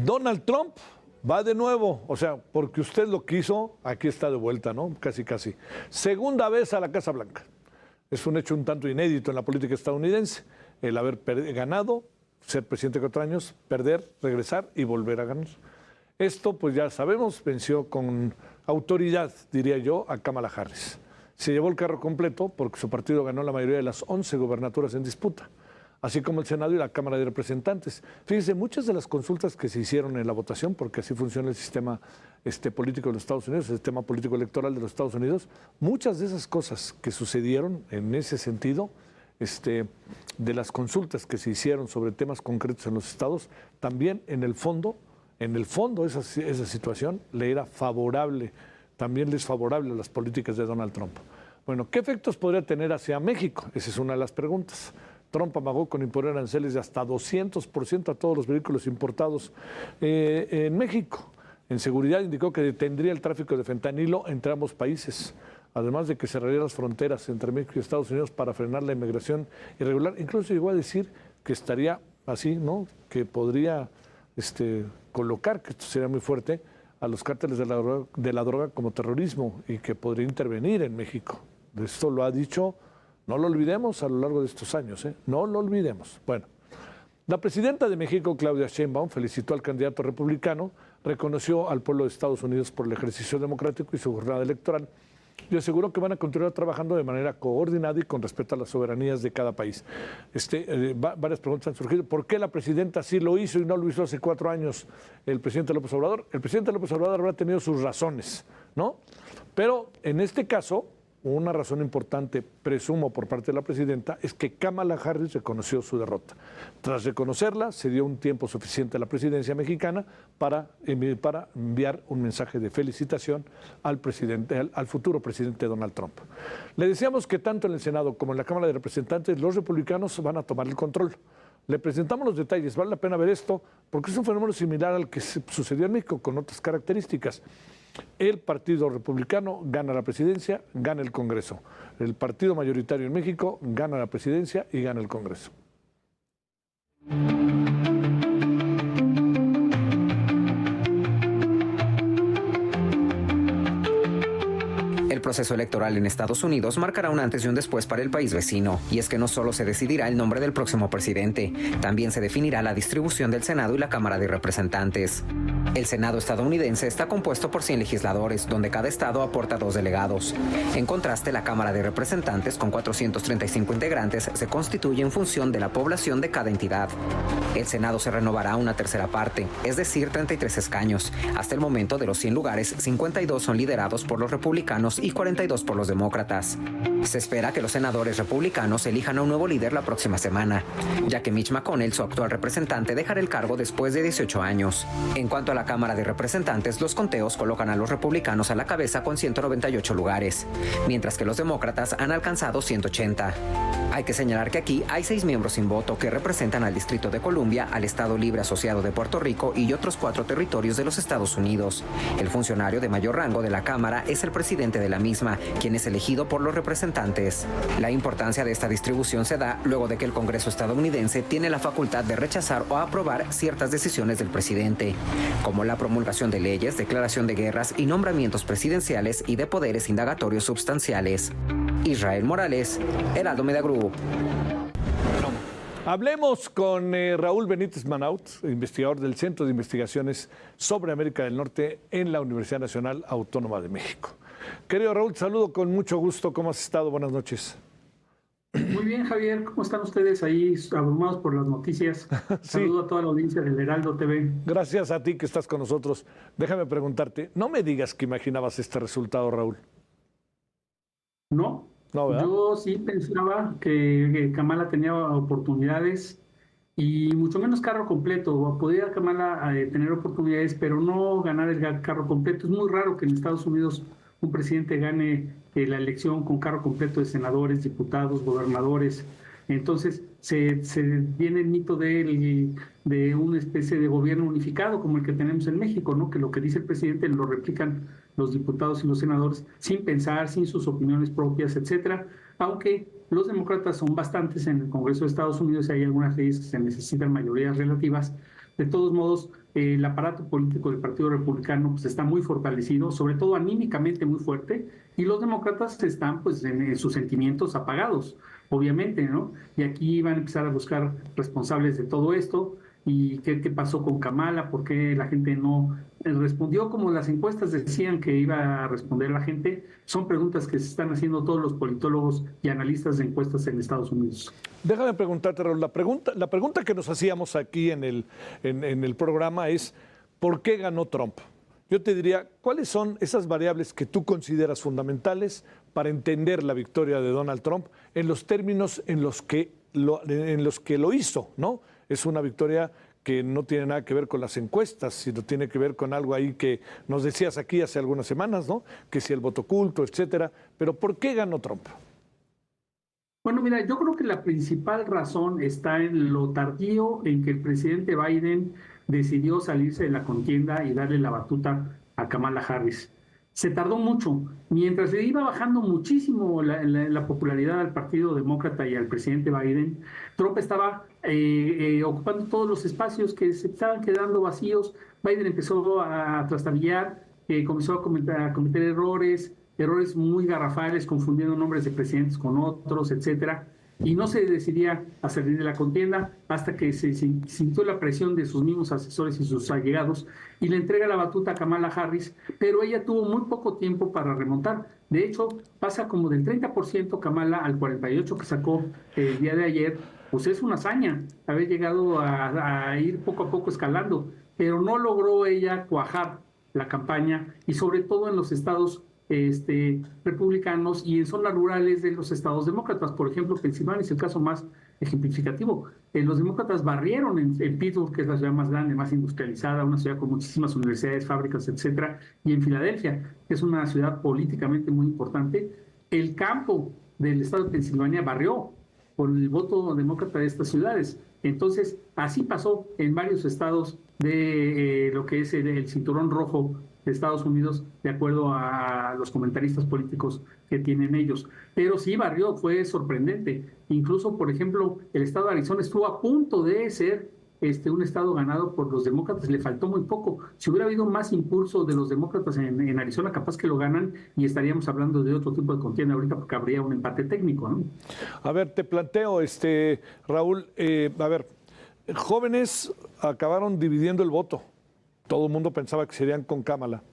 Donald Trump va de nuevo, o sea, porque usted lo quiso, aquí está de vuelta, ¿no? Casi, casi. Segunda vez a la Casa Blanca. Es un hecho un tanto inédito en la política estadounidense, el haber ganado, ser presidente 4 años, perder, regresar y volver a ganar. Esto, pues ya sabemos, venció con autoridad, diría yo, a Kamala Harris. Se llevó el carro completo porque su partido ganó la mayoría de las 11 gubernaturas en disputa, así como el Senado y la Cámara de Representantes. Fíjense, muchas de las consultas que se hicieron en la votación, porque así funciona el sistema político de los Estados Unidos, el sistema político electoral de los Estados Unidos, muchas de esas cosas que sucedieron en ese sentido, de las consultas que se hicieron sobre temas concretos en los estados, también en el fondo esa situación le era favorable, también le es favorable a las políticas de Donald Trump. Bueno, ¿qué efectos podría tener hacia México? Esa es una de las preguntas. Trump amagó con imponer aranceles de hasta 200% a todos los vehículos importados en México. En seguridad indicó que detendría el tráfico de fentanilo entre ambos países, además de que cerraría las fronteras entre México y Estados Unidos para frenar la inmigración irregular. Incluso llegó a decir que estaría así, ¿no? Que podría colocar, que esto sería muy fuerte, a los cárteles de la droga como terrorismo y que podría intervenir en México. Esto lo ha dicho, no lo olvidemos a lo largo de estos años, no lo olvidemos. Bueno, la presidenta de México, Claudia Sheinbaum, felicitó al candidato republicano, reconoció al pueblo de Estados Unidos por el ejercicio democrático y su jornada electoral y aseguró que van a continuar trabajando de manera coordinada y con respeto a las soberanías de cada país. Varias preguntas han surgido. ¿Por qué la presidenta sí lo hizo y no lo hizo hace 4 años el presidente López Obrador? El presidente López Obrador habrá tenido sus razones, ¿no? Pero en este caso, una razón importante, presumo, por parte de la presidenta, es que Kamala Harris reconoció su derrota. Tras reconocerla, se dio un tiempo suficiente a la presidencia mexicana para enviar un mensaje de felicitación al futuro presidente Donald Trump. Le decíamos que tanto en el Senado como en la Cámara de Representantes los republicanos van a tomar el control. Le presentamos los detalles, vale la pena ver esto, porque es un fenómeno similar al que sucedió en México, con otras características. El Partido Republicano gana la presidencia, gana el Congreso. El partido mayoritario en México gana la presidencia y gana el Congreso. El proceso electoral en Estados Unidos marcará un antes y un después para el país vecino, y es que no solo se decidirá el nombre del próximo presidente, también se definirá la distribución del Senado y la Cámara de Representantes. El Senado estadounidense está compuesto por 100 legisladores, donde cada estado aporta 2 delegados. En contraste, la Cámara de Representantes, con 435 integrantes, se constituye en función de la población de cada entidad. El Senado se renovará una tercera parte, es decir, 33 escaños. Hasta el momento, de los 100 lugares, 52 son liderados por los republicanos y 42 por los demócratas. Se espera que los senadores republicanos elijan a un nuevo líder la próxima semana, ya que Mitch McConnell, su actual representante, dejará el cargo después de 18 años. En cuanto a la Cámara de Representantes, los conteos colocan a los republicanos a la cabeza con 198 lugares, mientras que los demócratas han alcanzado 180. Hay que señalar que aquí hay 6 miembros sin voto que representan al Distrito de Columbia, al Estado Libre Asociado de Puerto Rico y otros 4 territorios de los Estados Unidos. El funcionario de mayor rango de la Cámara es el presidente de la misma, quien es elegido por los representantes. La importancia de esta distribución se da luego de que el Congreso estadounidense tiene la facultad de rechazar o aprobar ciertas decisiones del presidente, como la promulgación de leyes, declaración de guerras y nombramientos presidenciales y de poderes indagatorios sustanciales. Israel Morales, Heraldo Media Group. Hablemos con Raúl Benítez Manaut, investigador del Centro de Investigaciones sobre América del Norte en la Universidad Nacional Autónoma de México. Querido Raúl, te saludo con mucho gusto. ¿Cómo has estado? Buenas noches. Muy bien, Javier. ¿Cómo están ustedes ahí abrumados por las noticias? Sí. Saludo a toda la audiencia del Heraldo TV. Gracias a ti que estás con nosotros. Déjame preguntarte, no me digas que imaginabas este resultado, Raúl. No, ¿verdad? yo sí pensaba que Kamala tenía oportunidades y mucho menos carro completo. Podía Kamala tener oportunidades, pero no ganar el carro completo. Es muy raro que en Estados Unidos un presidente gane la elección con carro completo de senadores, diputados, gobernadores. Entonces se viene el mito de una especie de gobierno unificado como el que tenemos en México, ¿no? Que lo que dice el presidente lo replican los diputados y los senadores sin pensar, sin sus opiniones propias, etcétera. Aunque los demócratas son bastantes en el Congreso de Estados Unidos y hay algunas leyes que se necesitan mayorías relativas, De todos modos, el aparato político del Partido Republicano pues, está muy fortalecido, sobre todo anímicamente muy fuerte, y los demócratas están pues en sus sentimientos apagados, obviamente, ¿no? Y aquí van a empezar a buscar responsables de todo esto. ¿Y qué pasó con Kamala? ¿Por qué la gente no respondió como las encuestas decían que iba a responder la gente? Son preguntas que se están haciendo todos los politólogos y analistas de encuestas en Estados Unidos. Déjame preguntarte, Raúl, la pregunta que nos hacíamos aquí en el programa es, ¿por qué ganó Trump? Yo te diría, ¿cuáles son esas variables que tú consideras fundamentales para entender la victoria de Donald Trump en los términos en los que lo hizo, ¿no? Es una victoria que no tiene nada que ver con las encuestas, sino tiene que ver con algo ahí que nos decías aquí hace algunas semanas, ¿no? Que si el voto oculto, etcétera. Pero ¿por qué ganó Trump? Bueno, mira, yo creo que la principal razón está en lo tardío en que el presidente Biden decidió salirse de la contienda y darle la batuta a Kamala Harris. Se tardó mucho. Mientras le iba bajando muchísimo la popularidad al Partido Demócrata y al presidente Biden, Trump estaba ocupando todos los espacios que se estaban quedando vacíos. Biden empezó a trastabillar, comenzó a cometer errores muy garrafales, confundiendo nombres de presidentes con otros, etcétera, y no se decidía a salir de la contienda hasta que se sintió la presión de sus mismos asesores y sus allegados y le entrega la batuta a Kamala Harris, pero ella tuvo muy poco tiempo para remontar. De hecho, pasa como del 30% Kamala al 48% que sacó el día de ayer. Pues es una hazaña haber llegado a ir poco a poco escalando, pero no logró ella cuajar la campaña y sobre todo en los estados republicanos y en zonas rurales de los estados demócratas. Por ejemplo, Pensilvania es el caso más ejemplificativo. Los demócratas barrieron en Pittsburgh, que es la ciudad más grande, más industrializada, una ciudad con muchísimas universidades, fábricas, etcétera, y en Filadelfia, que es una ciudad políticamente muy importante. El campo del estado de Pensilvania barrió por el voto demócrata de estas ciudades. Entonces, así pasó en varios estados de lo que es el cinturón rojo de Estados Unidos, de acuerdo a los comentaristas políticos que tienen ellos. Pero sí barrió, fue sorprendente. Incluso, por ejemplo, el estado de Arizona estuvo a punto de ser un estado ganado por los demócratas, le faltó muy poco. Si hubiera habido más impulso de los demócratas en Arizona, capaz que lo ganan y estaríamos hablando de otro tipo de contienda ahorita porque habría un empate técnico, ¿no? A ver, te planteo, Raúl, a ver, jóvenes acabaron dividiendo el voto. Todo el mundo pensaba que serían con Kamala.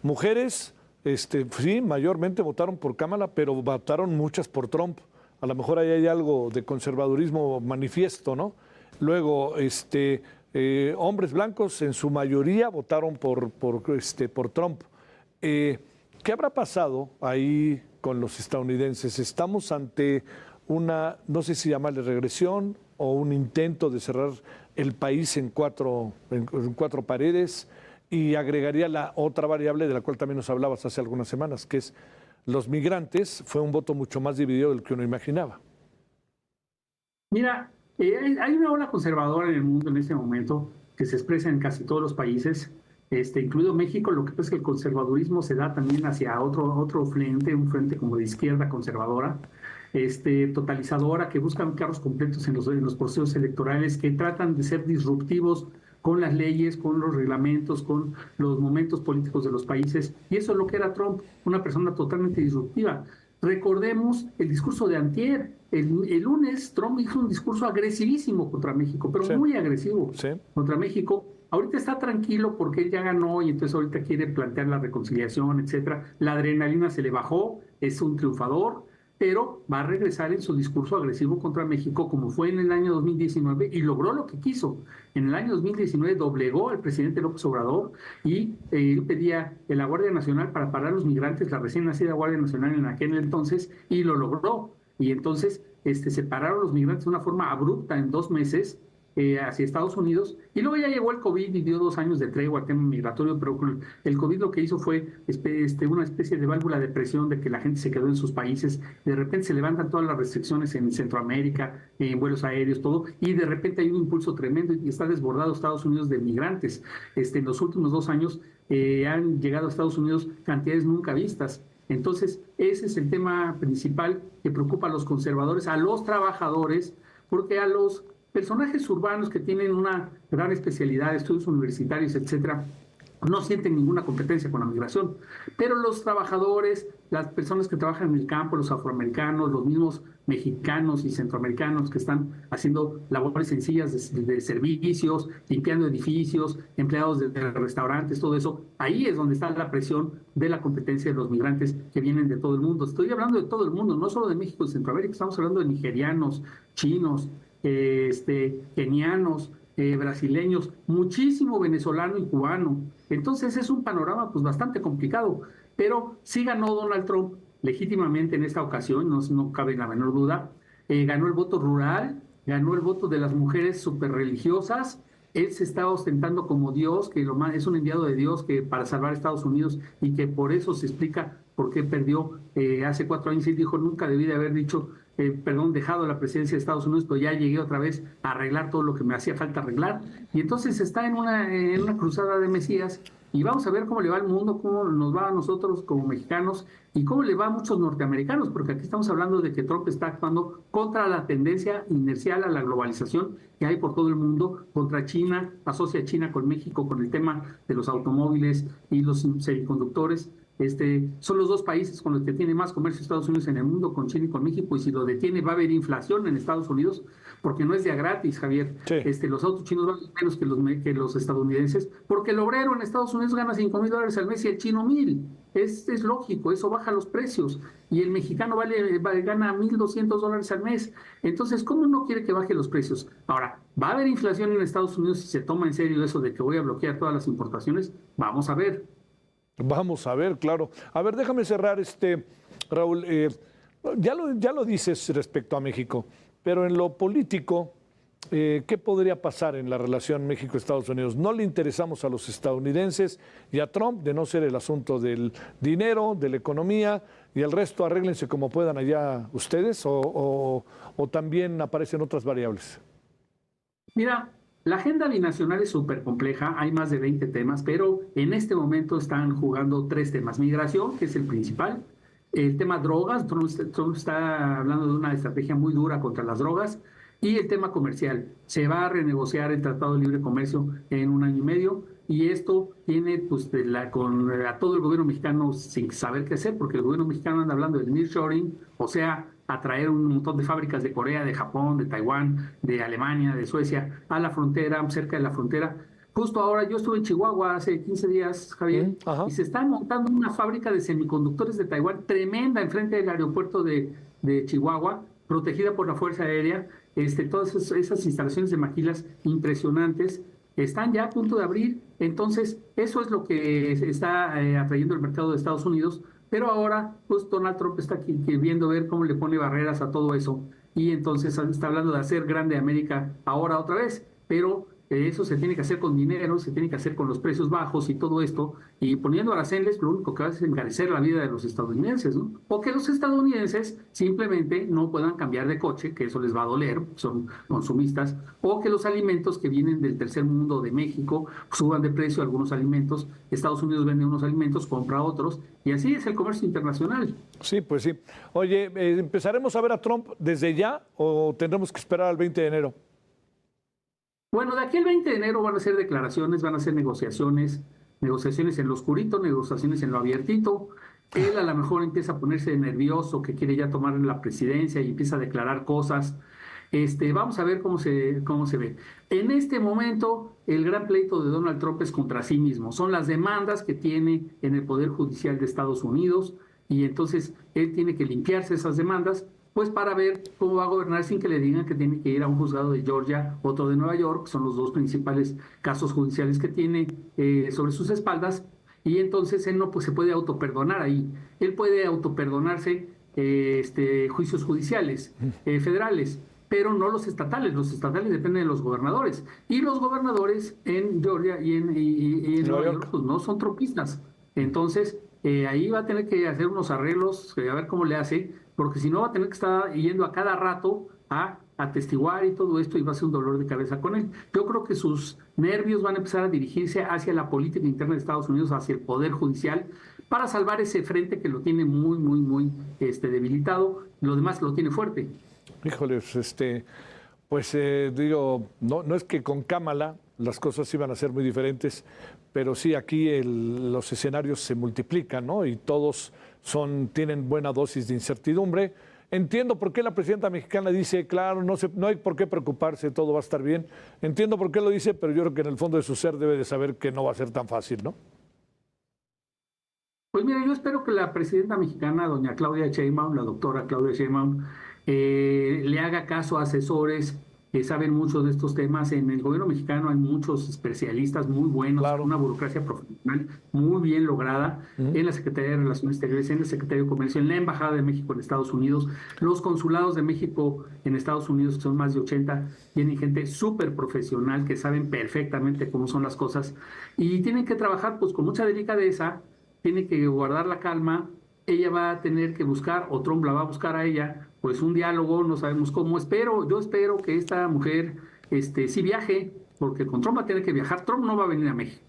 Mujeres, sí, mayormente votaron por Kamala, pero votaron muchas por Trump. A lo mejor ahí hay algo de conservadurismo manifiesto, ¿no? Luego, hombres blancos en su mayoría votaron por Trump. ¿Qué habrá pasado ahí con los estadounidenses? Estamos ante una, no sé si llamarle regresión o un intento de cerrar el país en cuatro paredes, y agregaría la otra variable de la cual también nos hablabas hace algunas semanas, que es los migrantes. Fue un voto mucho más dividido del que uno imaginaba. Mira, hay una ola conservadora en el mundo en este momento que se expresa en casi todos los países, incluido México. Lo que pasa es que el conservadurismo se da también hacia otro frente, un frente como de izquierda conservadora, totalizadora, que buscan cargos completos en los procesos electorales, que tratan de ser disruptivos con las leyes, con los reglamentos, con los momentos políticos de los países. Y eso es lo que era Trump, una persona totalmente disruptiva. Recordemos el discurso de antier. El lunes Trump hizo un discurso agresivísimo contra México, pero sí, muy agresivo contra México. Ahorita está tranquilo porque él ya ganó y entonces ahorita quiere plantear la reconciliación, etcétera. La adrenalina se le bajó, es un triunfador, pero va a regresar en su discurso agresivo contra México como fue en el año 2019 y logró lo que quiso. En el año 2019 doblegó al presidente López Obrador y él pedía la Guardia Nacional para parar a los migrantes, la recién nacida Guardia Nacional en aquel entonces, y lo logró. Y entonces se pararon los migrantes de una forma abrupta en 2 meses hacia Estados Unidos, y luego ya llegó el COVID y dio 2 años de tregua al tema migratorio, pero el COVID lo que hizo fue una especie de válvula de presión de que la gente se quedó en sus países. De repente se levantan todas las restricciones en Centroamérica, en vuelos aéreos, todo, y de repente hay un impulso tremendo y está desbordado Estados Unidos de migrantes. En los últimos 2 años han llegado a Estados Unidos cantidades nunca vistas. Entonces, ese es el tema principal que preocupa a los conservadores, a los trabajadores, porque a los personajes urbanos que tienen una gran especialidad, estudios universitarios, etcétera, no sienten ninguna competencia con la migración, pero los trabajadores, las personas que trabajan en el campo, los afroamericanos, los mismos mexicanos y centroamericanos que están haciendo labores sencillas de servicios, limpiando edificios, empleados de restaurantes, todo eso, ahí es donde está la presión de la competencia de los migrantes que vienen de todo el mundo. Estoy hablando de todo el mundo, no solo de México y Centroamérica, estamos hablando de nigerianos, chinos, kenianos, brasileños, muchísimo venezolano y cubano. Entonces es un panorama pues bastante complicado, pero sí ganó Donald Trump legítimamente en esta ocasión, no cabe la menor duda. Ganó el voto rural, ganó el voto de las mujeres súper religiosas. Él se está ostentando como Dios, que es un enviado de Dios que para salvar a Estados Unidos, y que por eso se explica por qué perdió hace 4 años. Y dijo, nunca debí de haber dicho, dejado la presidencia de Estados Unidos, pero ya llegué otra vez a arreglar todo lo que me hacía falta arreglar. Y entonces está en una cruzada de Mesías, y vamos a ver cómo le va al mundo, cómo nos va a nosotros como mexicanos, y cómo le va a muchos norteamericanos, porque aquí estamos hablando de que Trump está actuando contra la tendencia inercial a la globalización que hay por todo el mundo, contra China, asocia a China con México con el tema de los automóviles y los semiconductores. Son los 2 países con los que tiene más comercio Estados Unidos en el mundo, con China y con México, y si lo detiene va a haber inflación en Estados Unidos, porque no es de a gratis, Javier. Sí. Los autos chinos valen menos que los estadounidenses, porque el obrero en Estados Unidos gana $5,000 al mes y el chino 1,000. Es lógico, eso baja los precios, y el mexicano gana $1,200 al mes. Entonces, ¿cómo no quiere que baje los precios? Ahora, ¿va a haber inflación en Estados Unidos si se toma en serio eso de que voy a bloquear todas las importaciones? Vamos a ver. Vamos a ver, claro. A ver, déjame cerrar, Raúl. Ya lo dices respecto a México, pero en lo político, ¿qué podría pasar en la relación México-Estados Unidos? No le interesamos a los estadounidenses y a Trump, de no ser el asunto del dinero, de la economía, y el resto arréglense como puedan allá ustedes, o también aparecen otras variables. Mira, la agenda binacional es súper compleja, hay más de 20 temas, pero en este momento están jugando 3 temas. Migración, que es el principal, el tema drogas, Trump está hablando de una estrategia muy dura contra las drogas, y el tema comercial. Se va a renegociar el Tratado de Libre Comercio en 1 año y medio, y esto tiene pues, a todo el gobierno mexicano sin saber qué hacer, porque el gobierno mexicano anda hablando del nearshoring, o sea, atraer un montón de fábricas de Corea, de Japón, de Taiwán, de Alemania, de Suecia, a la frontera, cerca de la frontera. Justo ahora, yo estuve en Chihuahua hace 15 días, Javier, y se está montando una fábrica de semiconductores de Taiwán tremenda enfrente del aeropuerto de Chihuahua, protegida por la Fuerza Aérea. Todas esas instalaciones de maquilas impresionantes están ya a punto de abrir. Entonces, eso es lo que está atrayendo el mercado de Estados Unidos. Pero ahora, pues Donald Trump está aquí viendo ver cómo le pone barreras a todo eso. Y entonces está hablando de hacer grande América ahora otra vez. Pero eso se tiene que hacer con dinero, se tiene que hacer con los precios bajos y todo esto. Y poniendo aranceles, lo único que va a hacer es encarecer la vida de los estadounidenses, ¿no? O que los estadounidenses simplemente no puedan cambiar de coche, que eso les va a doler, son consumistas. O que los alimentos que vienen del tercer mundo de México suban de precio algunos alimentos. Estados Unidos vende unos alimentos, compra otros. Y así es el comercio internacional. Sí, pues sí. Oye, ¿empezaremos a ver a Trump desde ya o tendremos que esperar al 20 de enero? Bueno, de aquí al 20 de enero van a ser declaraciones, van a ser negociaciones en lo oscurito, negociaciones en lo abiertito. Él a lo mejor empieza a ponerse nervioso, que quiere ya tomar la presidencia y empieza a declarar cosas. Vamos a ver cómo se ve. En este momento, el gran pleito de Donald Trump es contra sí mismo. Son las demandas que tiene en el Poder Judicial de Estados Unidos, y entonces él tiene que limpiarse esas demandas, pues para ver cómo va a gobernar sin que le digan que tiene que ir a un juzgado de Georgia, otro de Nueva York, que son los 2 principales casos judiciales que tiene sobre sus espaldas, y entonces él no pues, se puede autoperdonar ahí. Él puede autoperdonarse juicios judiciales federales, pero no los estatales. Los estatales dependen de los gobernadores, y los gobernadores en Georgia y en Nueva York pues, no son trumpistas. Entonces, ahí va a tener que hacer unos arreglos, a ver cómo le hace, porque si no va a tener que estar yendo a cada rato a atestiguar y todo esto, y va a ser un dolor de cabeza con él. Yo creo que sus nervios van a empezar a dirigirse hacia la política interna de Estados Unidos, hacia el Poder Judicial, para salvar ese frente que lo tiene muy, muy, muy debilitado. Lo demás lo tiene fuerte. Híjoles, Pues digo, no es que con Kamala las cosas iban a ser muy diferentes, pero sí aquí los escenarios se multiplican, ¿no? Y todos tienen buena dosis de incertidumbre. Entiendo por qué la presidenta mexicana dice, claro, no hay por qué preocuparse, todo va a estar bien. Entiendo por qué lo dice, pero yo creo que en el fondo de su ser debe de saber que no va a ser tan fácil, ¿no? Pues mira, yo espero que la presidenta mexicana, doña Claudia Sheinbaum, la doctora Claudia Sheinbaum, le haga caso a asesores que saben mucho de estos temas. En el gobierno mexicano hay muchos especialistas muy buenos, Claro. una burocracia profesional muy bien lograda en la Secretaría de Relaciones Exteriores, en el Secretaría de Comercio, en la Embajada de México en Estados Unidos, los consulados de México en Estados Unidos, que son más de 80, tienen gente súper profesional que saben perfectamente cómo son las cosas y tienen que trabajar pues con mucha delicadeza, tiene que guardar la calma. Ella va a tener que buscar, o Trump la va a buscar a ella, pues un diálogo, no sabemos cómo. Yo espero que esta mujer sí viaje, porque con Trump va a tener que viajar. Trump no va a venir a México.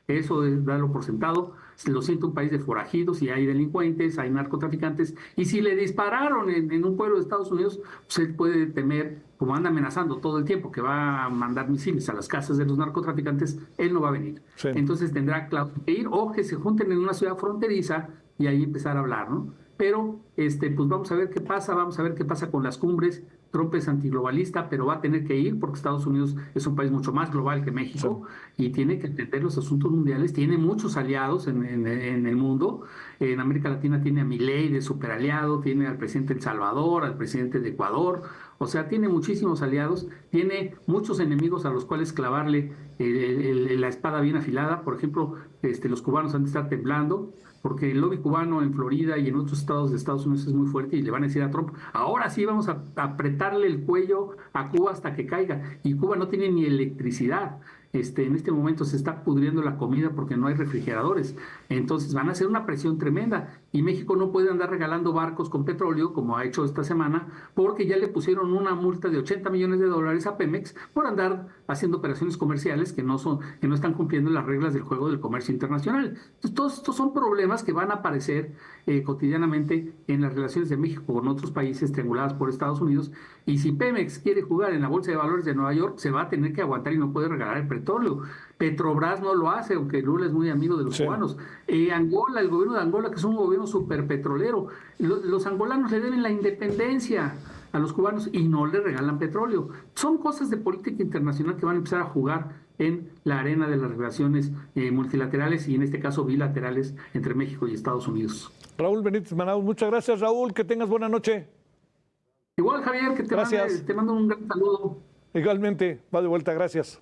Eso es darlo por sentado. Se lo siente un país de forajidos y hay delincuentes, hay narcotraficantes. Y si le dispararon en un pueblo de Estados Unidos, pues él puede temer, como anda amenazando todo el tiempo, que va a mandar misiles a las casas de los narcotraficantes, él no va a venir. Sí. Entonces tendrá que ir o que se junten en una ciudad fronteriza y ahí empezar a hablar, ¿no? Pero pues vamos a ver qué pasa, vamos a ver qué pasa con las cumbres. Trump es antiglobalista, pero va a tener que ir porque Estados Unidos es un país mucho más global que México y tiene que entender los asuntos mundiales. Tiene muchos aliados en el mundo. En América Latina tiene a Milei de superaliado, tiene al presidente de El Salvador, al presidente de Ecuador. O sea, tiene muchísimos aliados, tiene muchos enemigos a los cuales clavarle la espada bien afilada. Por ejemplo, los cubanos han de estar temblando, porque el lobby cubano en Florida y en otros estados de Estados Unidos es muy fuerte y le van a decir a Trump, ahora sí vamos a apretarle el cuello a Cuba hasta que caiga. Y Cuba no tiene ni electricidad. En este momento se está pudriendo la comida porque no hay refrigeradores. Entonces van a hacer una presión tremenda y México no puede andar regalando barcos con petróleo como ha hecho esta semana porque ya le pusieron una multa de $80 millones a Pemex por andar haciendo operaciones comerciales que no están cumpliendo las reglas del juego del comercio internacional. Entonces todos estos son problemas que van a aparecer cotidianamente en las relaciones de México con otros países trianguladas por Estados Unidos. Y si Pemex quiere jugar en la Bolsa de Valores de Nueva York, se va a tener que aguantar y no puede regalar el petróleo. Petrobras no lo hace, aunque Lula es muy amigo de los cubanos. Angola, el gobierno de Angola, que es un gobierno súper petrolero, los angolanos le deben la independencia a los cubanos y no le regalan petróleo. Son cosas de política internacional que van a empezar a jugar en la arena de las relaciones multilaterales y en este caso bilaterales entre México y Estados Unidos. Raúl Benítez Manaut, muchas gracias, Raúl, que tengas buena noche. Igual, Javier, que te mando un gran saludo. Igualmente, va de vuelta, gracias.